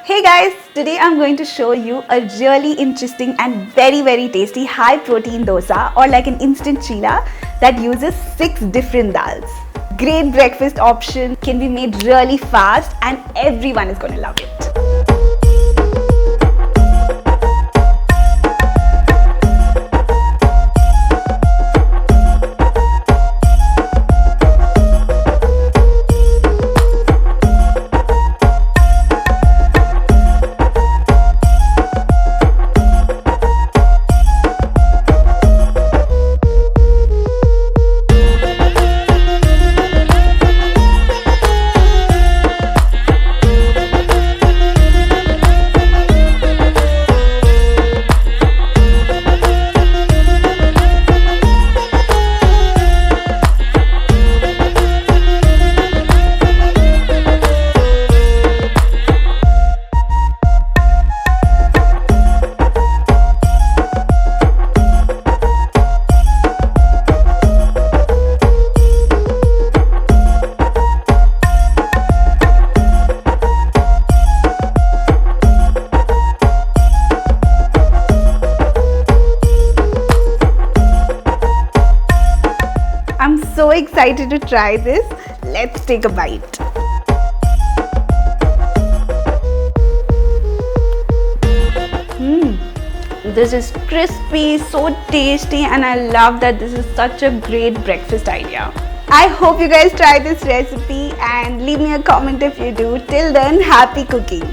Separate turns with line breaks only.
Hey guys, today I'm going to show you a really interesting and very tasty high protein dosa or like an instant chilla that uses 6 different dals. Great breakfast option, can be made really fast and everyone is going to love it. I'm so excited to try this. Let's take a bite. This is crispy, so tasty, and I love that this is such a great breakfast idea. I hope you guys try this recipe and leave me a comment if you do. Till then, happy cooking.